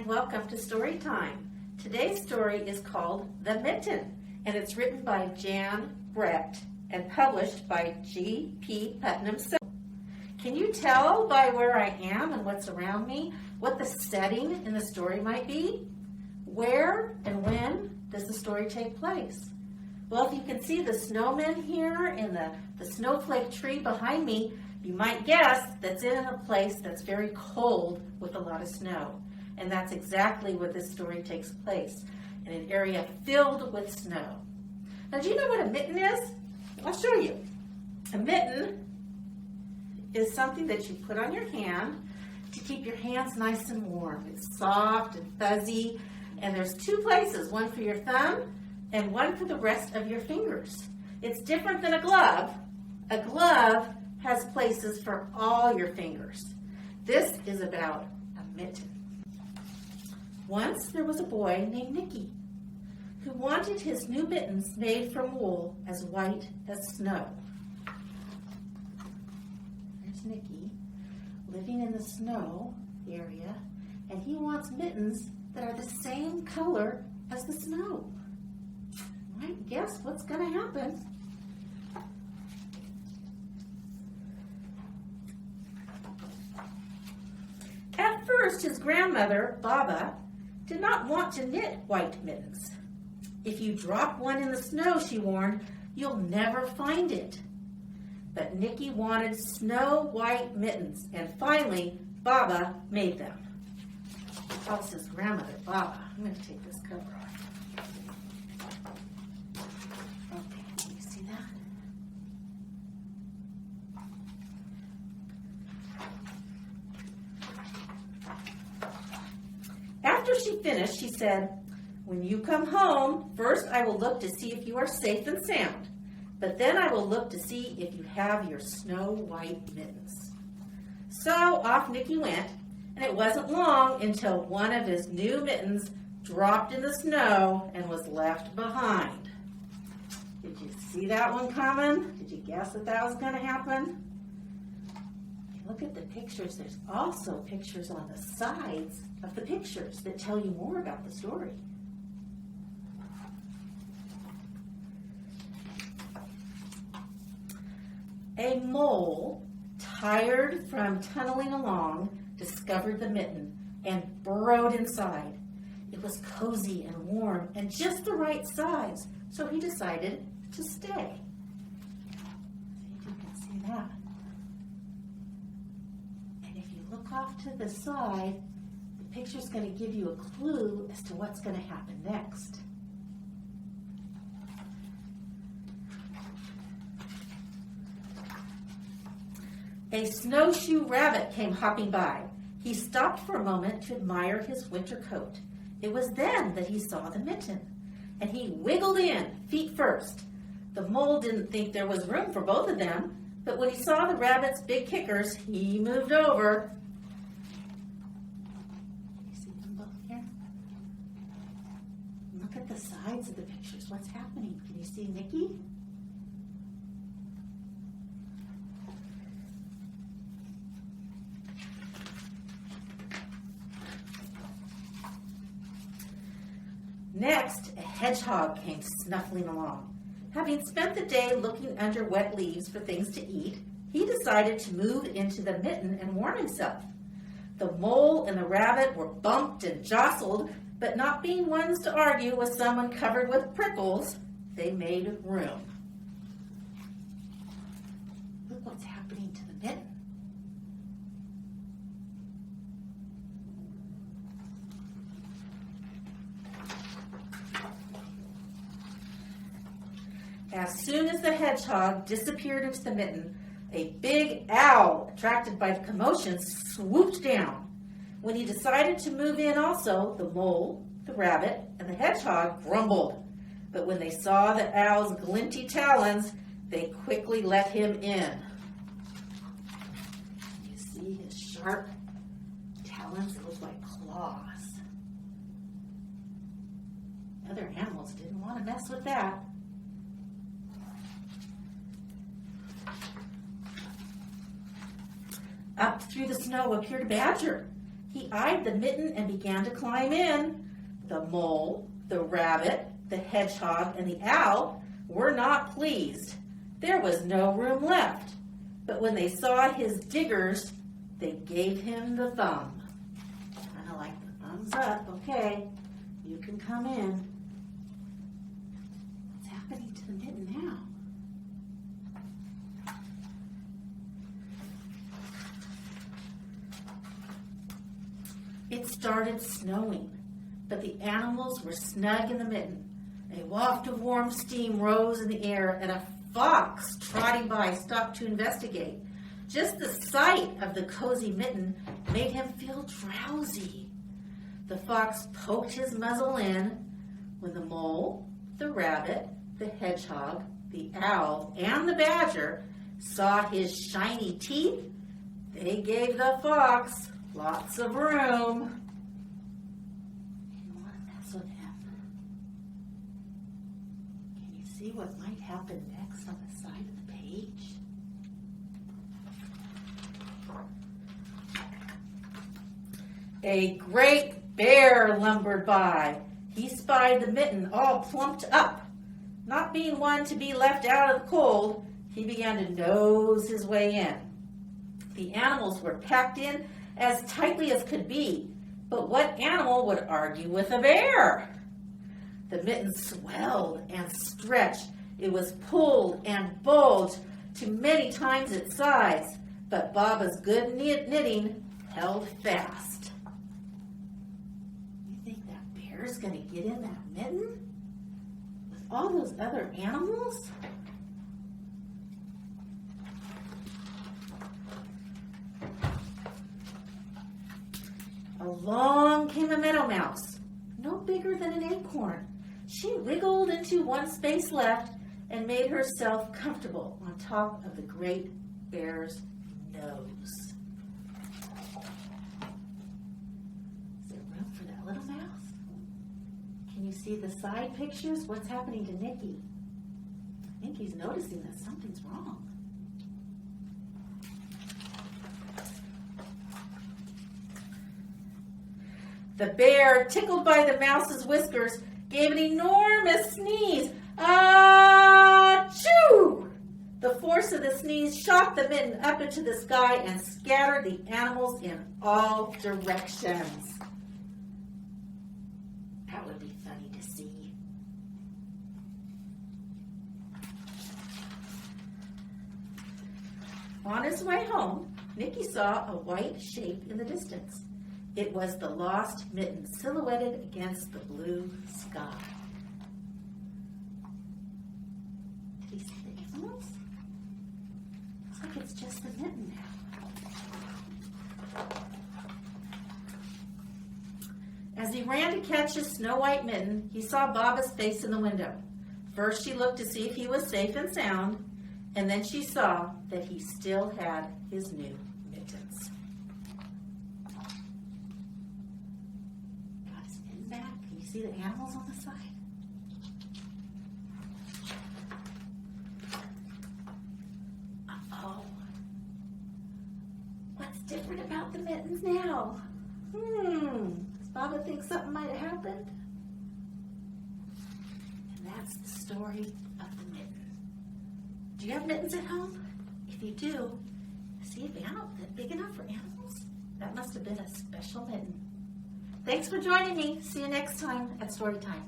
and welcome to Story Time. Today's story is called The Mitten, and it's written by Jan Brett and published by G.P. Putnam. Can you tell by where I am and what's around me what the setting in the story might be? Where and when does the story take place? Well, if you can see the snowmen here and the snowflake tree behind me, you might guess that's in a place that's very cold with a lot of snow. And that's exactly where this story takes place, in an area filled with snow. Now, do you know what a mitten is? I'll show you. A mitten is something that you put on your hand to keep your hands nice and warm. It's soft and fuzzy, and there's two places, one for your thumb and one for the rest of your fingers. It's different than a glove. A glove has places for all your fingers. This is about a mitten. Once there was a boy named Nicky who wanted his new mittens made from wool as white as snow. There's Nicky living in the snow area, and he wants mittens that are the same color as the snow. Right? Guess what's going to happen? At first, his grandmother, Baba, did not want to knit white mittens. If you drop one in the snow, she warned, you'll never find it. But Nicky wanted snow white mittens, and finally, Baba made them. That was his grandmother, Baba. I'm going to take this cover off. Okay, can you see that? After she finished, she said, "When you come home, first I will look to see if you are safe and sound, but then I will look to see if you have your snow white mittens." So off Nicky went, and it wasn't long until one of his new mittens dropped in the snow and was left behind. Did you see that one coming? Did you guess that was going to happen? Look at the pictures. There's also pictures on the sides of the pictures that tell you more about the story. A mole, tired from tunneling along, discovered the mitten and burrowed inside. It was cozy and warm and just the right size, so he decided to stay. See if you can see that. Look off to the side, the picture's going to give you a clue as to what's going to happen next. A snowshoe rabbit came hopping by. He stopped for a moment to admire his winter coat. It was then that he saw the mitten, and he wiggled in, feet first. The mole didn't think there was room for both of them, but when he saw the rabbit's big kickers, he moved over. You see them both here? Look at the sides of the pictures. What's happening? Can you see Nicky? Next, a hedgehog came snuffling along. Having spent the day looking under wet leaves for things to eat, he decided to move into the mitten and warm himself. The mole and the rabbit were bumped and jostled, but not being ones to argue with someone covered with prickles, they made room. Look what's happening to the mitten. As soon as the hedgehog disappeared into the mitten, a big owl, attracted by the commotion, swooped down. When he decided to move in also, the mole, the rabbit, and the hedgehog grumbled. But when they saw the owl's glinty talons, they quickly let him in. You see his sharp talons? It look like claws. Other animals didn't want to mess with that. Up through the snow appeared a badger. He eyed the mitten and began to climb in. The mole, the rabbit, the hedgehog, and the owl were not pleased. There was no room left. But when they saw his diggers, they gave him the thumb. Kind of like the thumbs up. Okay, you can come in. What's happening to the mitten now? It started snowing, but the animals were snug in the mitten. A waft of warm steam rose in the air, and a fox trotting by stopped to investigate. Just the sight of the cozy mitten made him feel drowsy. The fox poked his muzzle in. When the mole, the rabbit, the hedgehog, the owl, and the badger saw his shiny teeth, they gave the fox lots of room. What mess with him? Can you see what might happen next on the side of the page? A great bear lumbered by. He spied the mitten all plumped up. Not being one to be left out of the cold, he began to nose his way in. The animals were packed in as tightly as could be, but what animal would argue with a bear? The mitten swelled and stretched. It was pulled and bulged to many times its size, but Baba's good knitting held fast. You think that bear's going to get in that mitten with all those other animals? Along came a meadow mouse, no bigger than an acorn. She wiggled into one space left and made herself comfortable on top of the great bear's nose. Is there room for that little mouse? Can you see the side pictures? What's happening to Nicky? I think he's noticing that something's wrong. The bear, tickled by the mouse's whiskers, gave an enormous sneeze. Achoo! The force of the sneeze shot the mitten up into the sky and scattered the animals in all directions. That would be funny to see. On his way home, Nicky saw a white shape in the distance. It was the lost mitten silhouetted against the blue sky. Did he see the animals? Looks like it's just the mitten now. As he ran to catch his snow-white mitten, he saw Baba's face in the window. First she looked to see if he was safe and sound, and then she saw that he still had his new mittens. Can you see the animals on the side? Uh-oh. What's different about the mittens now? Does Baba think something might have happened? And that's the story of the mitten. Do you have mittens at home? If you do, see if they're big enough for animals? That must have been a special mitten. Thanks for joining me. See you next time at Storytime.